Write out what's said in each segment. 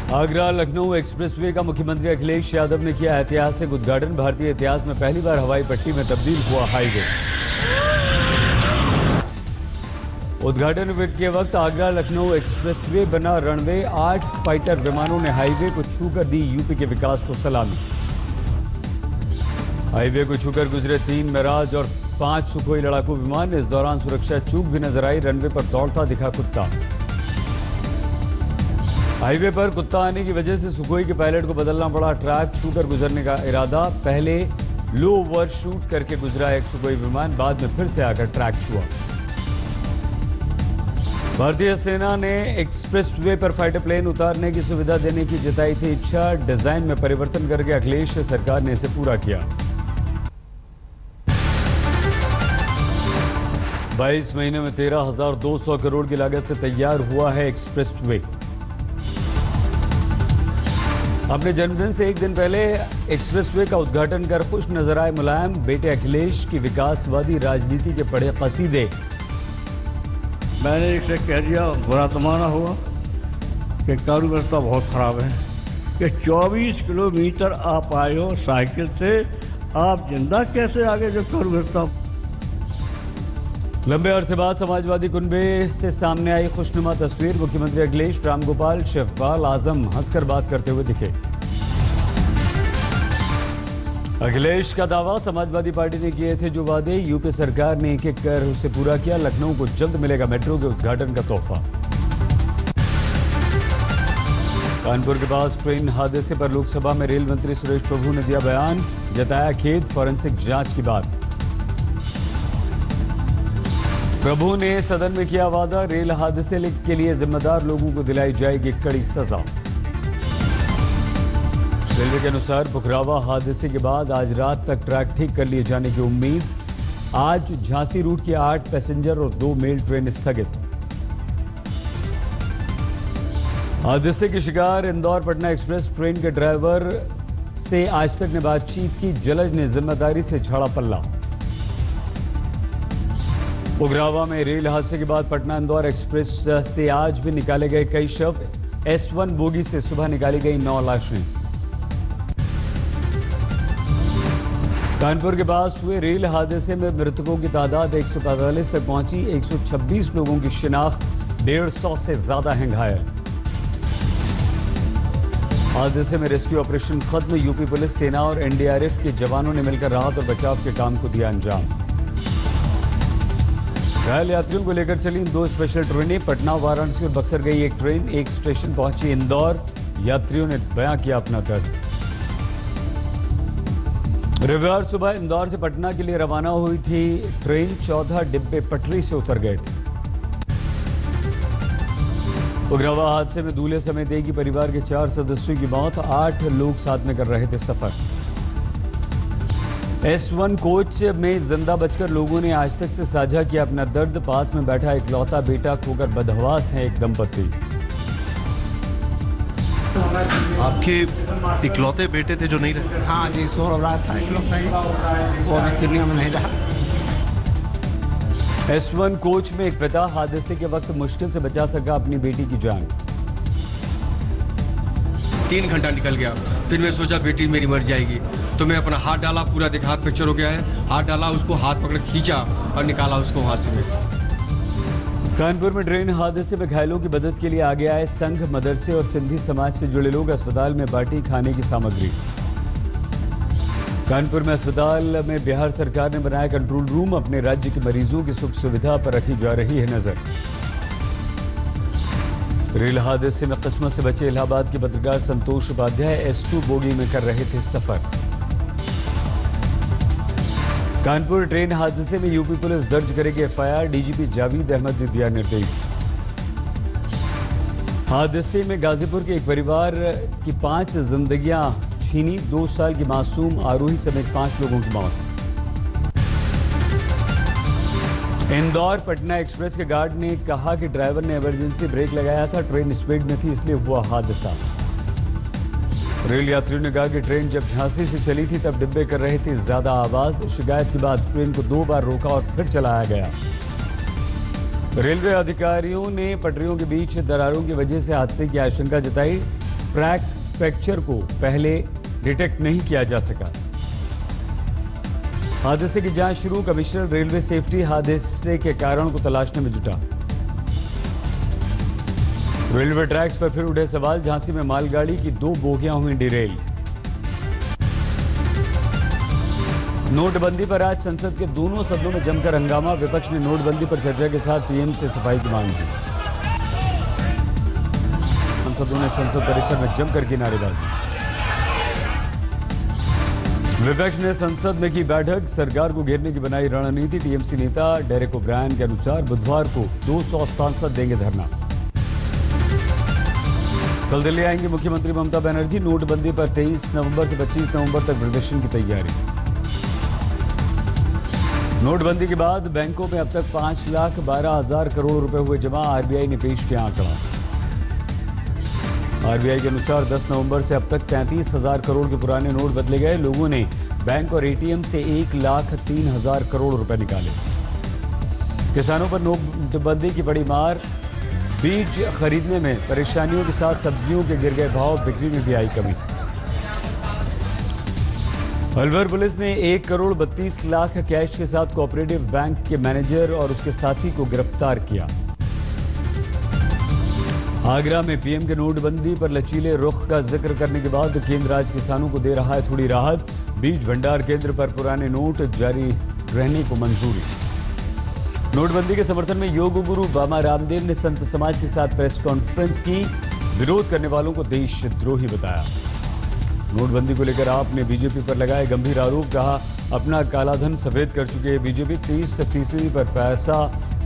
Agra Lucknow expressway का मुख्यमंत्री अखिलेश यादव ने किया ऐतिहासिक उद्घाटन। भारतीय इतिहास में पहली बार हवाई पट्टी में तब्दील हुआ हाईवे। उद्घाटन के वक्त आगरा लखनऊ एक्सप्रेसवे बना रनवे। 8 फाइटर विमानों ने हाईवे को छूकर दी यूपी के विकास को सलामी। हाईवे को छूकर गुजरे 3 मिराज और 5 सुखोई लड़ाकू विमान। इस दौरान सुरक्षा चूक भी नजर आई। रनवे पर दौड़ता दिखा कुत्ता। हाईवे पर कुत्ता आने की वजह से सुखोई के पायलट को बदलना पड़ा। ट्रैक छूकर गुजरने का इरादा। पहले लो ओवर शूट करके गुजरा एक सुखोई विमान, बाद में फिर से आकर ट्रैक छुआ। भारतीय सेना ने एक्सप्रेसवे पर फाइटर प्लेन उतारने की सुविधा देने की जताई थी इच्छा। डिजाइन में परिवर्तन करके अखिलेश सरकार ने इसे पूरा किया। 22 महीने में 13,200 करोड़ की लागत से तैयार हुआ है एक्सप्रेसवे। अपने जन्मदिन से एक दिन पहले एक्सप्रेसवे का उद्घाटन कर खुश नजर आए मुलायम। बेटे अखिलेश की विकासवादी राजनीति के पढ़े कसीदे। मैंने इसे कह दिया, बुरा तो माना हुआ कि कारोबार बहुत खराब है कि 24 किलोमीटर आप आए हो साइकिल से, आप जिंदा कैसे आगे जो कारोबार। लंबे अरसे बाद समाजवादी कुनबे से सामने आई खुशनुमा तस्वीर। मुख्यमंत्री अखिलेश, रामगोपाल, शिवपाल आजम हंसकर बात करते हुए दिखे। अखिलेश का दावा, समाजवादी पार्टी ने किए थे जो वादे, यूपी सरकार ने एक एक कर उसे पूरा किया। लखनऊ को जल्द मिलेगा मेट्रो के उद्घाटन का तोहफा। कानपुर के पास ट्रेन हादसे पर लोकसभा में रेल मंत्री सुरेश प्रभु ने दिया बयान। जताया खेद फॉरेंसिक जांच की बात। प्रभु ने सदन में किया वादा, रेल हादसे के लिए जिम्मेदार लोगों को दिलाई जाएगी कड़ी सजा। रेलवे के अनुसार पुखरावा हादसे के बाद आज रात तक ट्रैक ठीक कर लिए जाने की उम्मीद। आज झांसी रूट की 8 पैसेंजर और 2 मेल ट्रेन स्थगित। हादसे के शिकार इंदौर पटना एक्सप्रेस ट्रेन के ड्राइवर से आज तक ने बातचीत की। जलज ने जिम्मेदारी से झाड़ा पल्ला। पुखरावा में रेल हादसे के बाद पटना इंदौर एक्सप्रेस से आज भी निकाले गए कई शव। S1 बोगी से सुबह निकाली गई 9 लाशें। कानपुर के पास हुए रेल हादसे में मृतकों की तादाद 145 तक पहुंची। 126 लोगों की शिनाख्त, 150 से ज्यादा हैं घायल। हादसे में रेस्क्यू ऑपरेशन खत्म। यूपी पुलिस, सेना और NDRF के जवानों ने मिलकर राहत और बचाव के काम को दिया अंजाम। घायल यात्रियों को लेकर चली 2 स्पेशल ट्रेनें। पटना, वाराणसी और बक्सर गई एक ट्रेन। एक स्टेशन पहुंची इंदौर। यात्रियों ने बयां किया अपना दर्द। रविवार सुबह इंदौर से पटना के लिए रवाना हुई थी ट्रेन। 14 डिब्बे पटरी से उतर गए थे। पुखरावा हादसे में दूल्हे समेत एक ही परिवार के 4 सदस्यों की मौत। 8 लोग साथ में कर रहे थे सफर। S1 कोच में जिंदा बचकर लोगों ने आज तक से साझा किया अपना दर्द। पास में बैठा इकलौता बेटा खोकर बदहवास है एक दंपति। आपके इकलौते बेटे थे जो नहीं रहे? हाँ जी, सौरभ था इकलौता ही, वो इस दुनिया में नहीं रहा। S1 कोच में एक पिता हादसे के वक्त मुश्किल से बचा सका अपनी बेटी की जान। 3 घंटा निकल गया, फिर मैं सोचा बेटी मेरी मर जाएगी, तो मैं अपना हाथ डाला, पूरा देखा हाथ फ्रैक्चर हो गया है। हाथ डाला, उसको हाथ पकड़ खींचा और निकाला उसको वहां से। कानपुर में ट्रेन हादसे में घायलों की मदद के लिए आगे आए संघ, मदरसे और सिंधी समाज से जुड़े लोग। अस्पताल में बांटी खाने की सामग्री। कानपुर में अस्पताल में बिहार सरकार ने बनाया कंट्रोल रूम। अपने राज्य के मरीजों की सुख सुविधा पर रखी जा रही है नजर। रेल हादसे में किस्मत से बचे इलाहाबाद के पत्रकार संतोष उपाध्याय S2 बोगी में कर रहे थे सफर। कानपुर ट्रेन हादसे में यूपी पुलिस दर्ज करेगी FIR। DGP जावेद अहमद ने दिया निर्देश। हादसे में गाजीपुर के एक परिवार की 5 जिंदगियां छीनी। 2 साल की मासूम आरोही समेत 5 लोगों की मौत। इंदौर पटना एक्सप्रेस के गार्ड ने कहा कि ड्राइवर ने इमरजेंसी ब्रेक लगाया था। ट्रेन स्पीड में थी, इसलिए हुआ हादसा। रेल यात्रियों ने कहा कि ट्रेन जब झांसी से चली थी तब डिब्बे कर रहे थे ज्यादा आवाज। शिकायत के बाद ट्रेन को 2 बार रोका और फिर चलाया गया। रेलवे अधिकारियों ने पटरियों के बीच दरारों की वजह से हादसे की आशंका जताई। स्प्रैक फ्रैक्चर को पहले डिटेक्ट नहीं किया जा सका। हादसे की जांच शुरू, कमिश्नर रेलवे सेफ्टी हादसे के कारण को तलाशने में जुटा। रेलवे ट्रैक्स पर फिर उठे सवाल, झांसी में मालगाड़ी की 2 बोगियां हुई डिरेल। नोटबंदी पर आज संसद के दोनों सदनों में जमकर हंगामा, विपक्ष ने नोटबंदी पर चर्चा के साथ पीएम से सफाई की मांग की। सांसदों ने संसद परिसर में जमकर की नारेबाजी। विपक्ष ने संसद में की बैठक, सरकार को घेरने की बनाई रणनीति। टीएमसी नेता डेरेक ओब्रायन के अनुसार बुधवार को 200 सांसद देंगे धरना। कल दिल्ली आएंगी मुख्यमंत्री ममता बनर्जी, नोटबंदी पर 23 नवंबर से 25 नवंबर तक प्रदर्शन की तैयारी। नोटबंदी के बाद बैंकों में अब तक 5,12,000 करोड़ रुपए हुए जमा, आरबीआई ने पेश किया आंकड़ा। आरबीआई के अनुसार 10 नवंबर से अब तक 33,000 करोड़ के पुराने नोट बदले गए। लोगों ने बैंक और एटीएम से 1,03,000 करोड़ रुपए निकाले। किसानों पर नोटबंदी की बड़ी मार, बीज खरीदने में परेशानियों के साथ सब्जियों के गिर गए भाव, बिक्री में भी आई कमी। अलवर पुलिस ने 1,32 लाख कैश के साथ कोऑपरेटिव बैंक के मैनेजर और उसके साथी को गिरफ्तार किया। आगरा में पीएम के नोटबंदी पर लचीले रुख का जिक्र करने के बाद केंद्र आज किसानों को दे रहा है थोड़ी राहत। बीज भंडार केंद्र पर पुराने नोट जारी रहने को मंजूरी। नोटबंदी के समर्थन में योग गुरु बाबा रामदेव ने संत समाज के साथ प्रेस कॉन्फ्रेंस की, विरोध करने वालों को देशद्रोही बताया। नोटबंदी को लेकर आपने बीजेपी पर लगाए गंभीर आरोप, कहा अपना कालाधन सफेद कर चुके हैं बीजेपी, 30% पर पैसा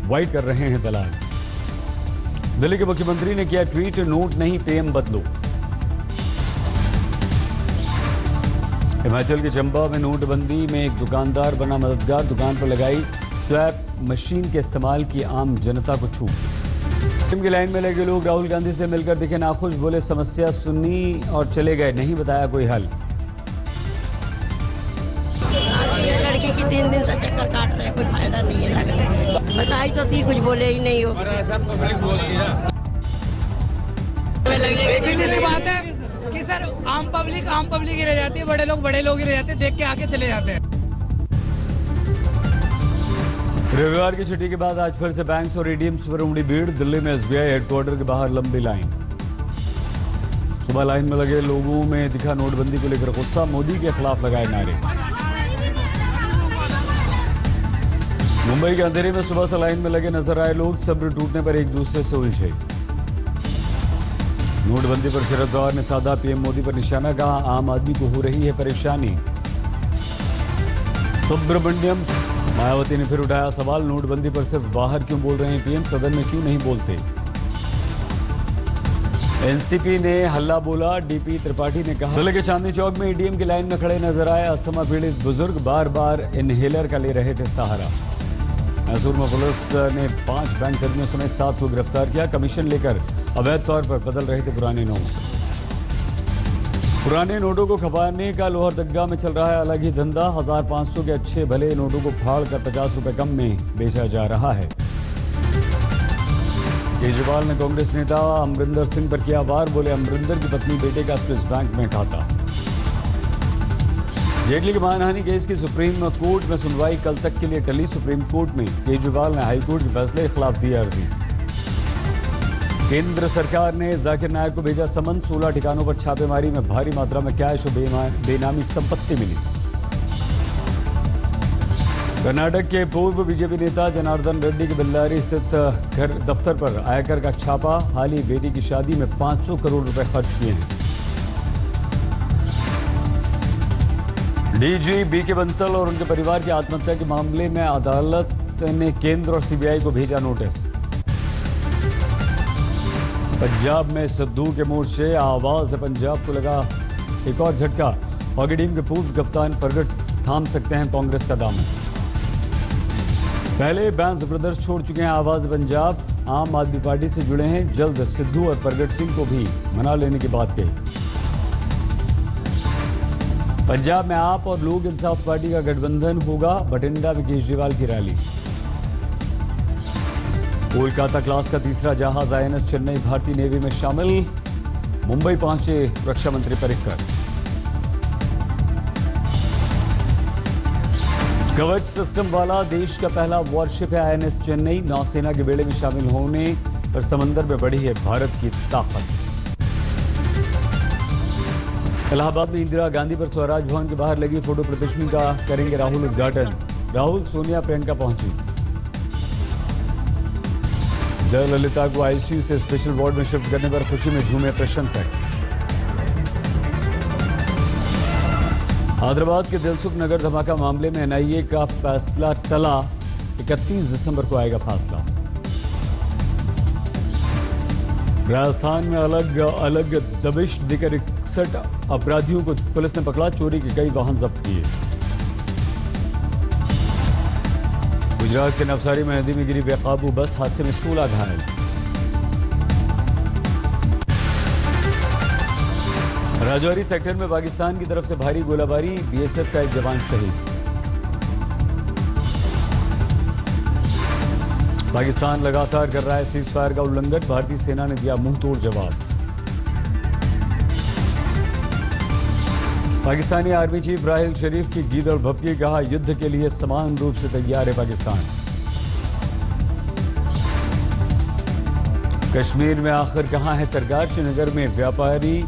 वाइट कर रहे हैं दलाल। दिल्ली के मुख्यमंत्री ने किया ट्वीट, नोट नहीं पीएम बदलो। हिमाचल के चंबा में नोटबंदी में एक दुकानदार बना मददगार, दुकान पर लगाई स्वैप मशीन के इस्तेमाल की आम जनता को छूट। टीम की लाइन में लगे लोग राहुल गांधी से मिलकर दिखे नाखुश, बोले समस्या सुनी और चले गए, नहीं बताया कोई हल। लड़की की 3 दिन से चक्कर काट रहे, कोई फायदा नहीं है लगने से। बताई तो थी, कुछ बोले ही नहीं हो। सीधी सी बात है कि सर आम पब्लिक ही रह जाती है, बड़े लोग ही रह जाते हैं, देख के आके चले जाते हैं। रविवार की छुट्टी के बाद आज फिर से बैंक्स और एटीएम्स पर उमड़ी भीड़। दिल्ली में एसबीआई हेडक्वार्टर के बाहर लंबी लाइन। सुबह लाइन में लगे लोगों में दिखा नोटबंदी को लेकर गुस्सा, मोदी के खिलाफ लगाए नारे। मुंबई के अंधेरे में सुबह से लाइन में लगे नजर आए लोग, सब्र टूटने पर एक दूसरे से उलझे। नोटबंदी पर शरद पवार ने साधा पीएम मोदी पर निशाना, कहा आम आदमी को हो रही है परेशानी। सुब्रमण्यम मायावती ने फिर उठाया सवाल, नोटबंदी पर सिर्फ बाहर क्यों बोल रहे हैं पीएम, सदन में क्यों नहीं बोलते। एनसीपी ने हल्ला बोला, डीपी त्रिपाठी ने कहा। दिल्ली के चांदनी चौक में एटीएम की लाइन में खड़े नजर आए अस्थमा पीड़ित बुजुर्ग, बार बार इनहेलर का ले रहे थे सहारा। मैसूर में पुलिस ने 5 बैंक कर्मियों समेत 7 को गिरफ्तार किया। कमीशन लेकर अवैध तौर पर बदल रहे थे पुराने नोट। पुराने नोटों को खपाने का लोहरदगा में चल रहा है अलग ही धंधा। 1500 के अच्छे भले नोटों को फाड़ कर 50 रुपए कम में बेचा जा रहा है। केजरीवाल ने कांग्रेस नेता अमरिंदर सिंह पर किया वार, बोले अमरिंदर की पत्नी बेटे का स्विस बैंक में खाता। जेटली के मानहानि केस की सुप्रीम कोर्ट में सुनवाई कल तक के लिए टली। सुप्रीम कोर्ट में केजरीवाल ने हाईकोर्ट के फैसले के खिलाफ दी अर्जी। केंद्र सरकार ने जाकिर नायक को भेजा समन, 16 ठिकानों पर छापेमारी में भारी मात्रा में कैश और बेनामी संपत्ति मिली। कर्नाटक के पूर्व बीजेपी नेता जनार्दन रेड्डी के बेल्लारी स्थित घर दफ्तर पर आयकर का छापा। हाल ही बेटी की शादी में 500 करोड़ रुपए खर्च किए हैं। डीजी बीके बंसल और उनके परिवार की आत्महत्या के मामले में अदालत ने केंद्र और सीबीआई को भेजा नोटिस। पंजाब में सिद्धू के मोर्चे, आवाज पंजाब को लगा एक और झटका। हॉकी टीम के पूर्व कप्तान प्रगट थाम सकते हैं कांग्रेस का दामन। पहले बैंस ब्रदर्स छोड़ चुके हैं आवाज पंजाब, आम आदमी पार्टी से जुड़े हैं। जल्द सिद्धू और प्रगट सिंह को भी मना लेने की बात कही। पंजाब में आप और लोक इंसाफ पार्टी का गठबंधन होगा। बठिंडा में केजरीवाल की रैली। कोलकाता क्लास का तीसरा जहाज INS चेन्नई भारतीय नेवी में शामिल। मुंबई पहुंचे रक्षा मंत्री पर्रिकर। कवच सिस्टम वाला देश का पहला वॉरशिप है INS चेन्नई। नौसेना के बेड़े में शामिल होने पर समंदर में बढ़ी है भारत की ताकत। इलाहाबाद में इंदिरा गांधी पर स्वराज भवन के बाहर लगी फोटो प्रदर्शनी का करेंगे राहुल उद्घाटन। राहुल, सोनिया, प्रियंका पहुंची। जयललिता को ICU से स्पेशल वार्ड में शिफ्ट करने पर खुशी में झूमे प्रशंसक। हैदराबाद के दिलसुख नगर धमाका मामले में NIA का फैसला टला। 31 दिसंबर को आएगा फैसला। राजस्थान में अलग अलग दबिश देकर 61 अपराधियों को पुलिस ने पकड़ा। चोरी के कई वाहन जब्त किए। गुजरात के नवसारी में नदी में गिरी बेकाबू बस, हादसे में 16 घायल। राजौरी सेक्टर में पाकिस्तान की तरफ से भारी गोलाबारी, BSF का एक जवान शहीद। पाकिस्तान लगातार कर रहा है सीज फायर का उल्लंघन, भारतीय सेना ने दिया मुंहतोड़ जवाब। पाकिस्तानी आर्मी चीफ राहिल शरीफ की गीदड़ भपकी, कहा युद्ध के लिए समान रूप से तैयार है पाकिस्तान। कश्मीर में आखिर कहां है सरकार? श्रीनगर में व्यापारी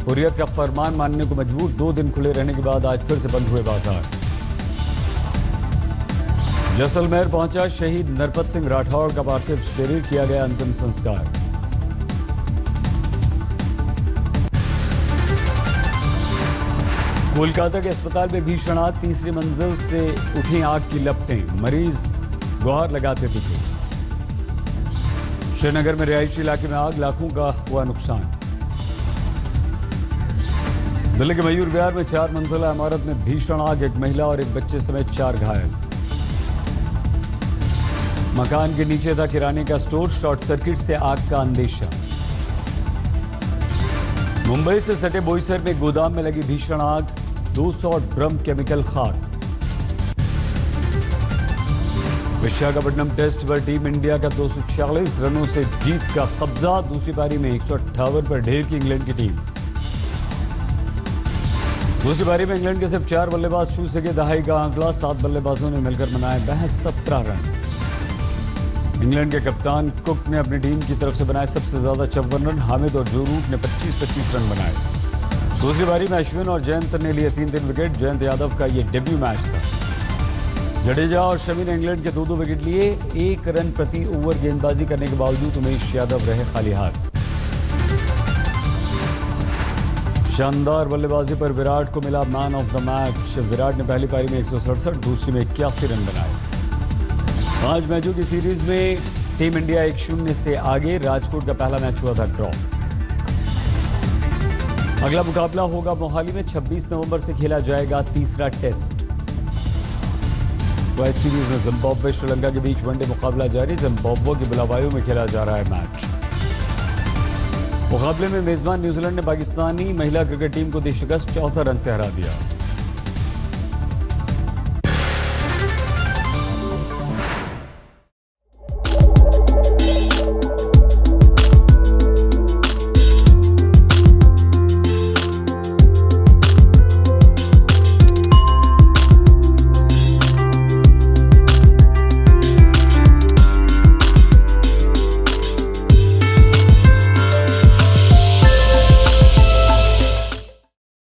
हुर्रियत का फरमान मानने को मजबूर। 2 दिन खुले रहने के बाद आज फिर से बंद हुए बाजार। जैसलमेर पहुंचा शहीद नरपत सिंह राठौड़ का पार्थिव शरीर, किया गया अंतिम संस्कार। कोलकाता के अस्पताल में भीषण आग, तीसरी मंजिल से उठी आग की लपटें, मरीज गुहार लगाते दिखे। श्रीनगर में रिहायशी इलाके में आग, लाखों का हुआ नुकसान। दिल्ली के मयूर विहार में 4 मंजिला इमारत में भीषण आग, एक महिला और एक बच्चे समेत 4 घायल। मकान के नीचे था किराने का स्टोर, शॉर्ट सर्किट से आग का अंदेशा। मुंबई से सटे बोईसर में गोदाम में लगी भीषण आग, 200 ड्रम केमिकल खाक। विशाखापट्टनम टेस्ट पर टीम इंडिया का 246 रनों से जीत का कब्जा। दूसरी पारी में 158 पर ढेर की इंग्लैंड की टीम। दूसरी पारी में इंग्लैंड के सिर्फ 4 बल्लेबाज छू सके दहाई का आंकड़ा, 7 बल्लेबाजों ने मिलकर बनाए महज 17 रन। इंग्लैंड के कप्तान कुक ने अपनी टीम की तरफ से बनाए सबसे ज्यादा 54 रन। हामिद और जो रूट ने 25-25 रन बनाए। दूसरी पारी में अश्विन और जयंत ने लिए 3-3 विकेट। जयंत यादव का ये डेब्यू मैच था। जडेजा और शमी ने इंग्लैंड के 2-2 विकेट लिए। 1 रन प्रति ओवर गेंदबाजी करने के बावजूद उमेश यादव रहे खाली हाथ। शानदार बल्लेबाजी पर विराट को मिला man of the match. Virat ने पहली पारी में 167, दूसरी में 81 रन बनाए। 5 मैचों की सीरीज में टीम इंडिया 1-0 से आगे। राजकोट का पहला मैच हुआ था ड्रॉ। अगला मुकाबला होगा मोहाली में। 26 नवंबर से खेला जाएगा तीसरा टेस्ट। वेस्ट सीरीज में जिम्बाब्वे श्रीलंका के बीच वनडे मुकाबला जारी। जिम्बाब्वे के बुलावायो में खेला जा रहा है मैच। मुकाबले में मेजबान न्यूजीलैंड ने पाकिस्तानी महिला क्रिकेट टीम को दी शिकस्त, 74 रन से हरा दिया।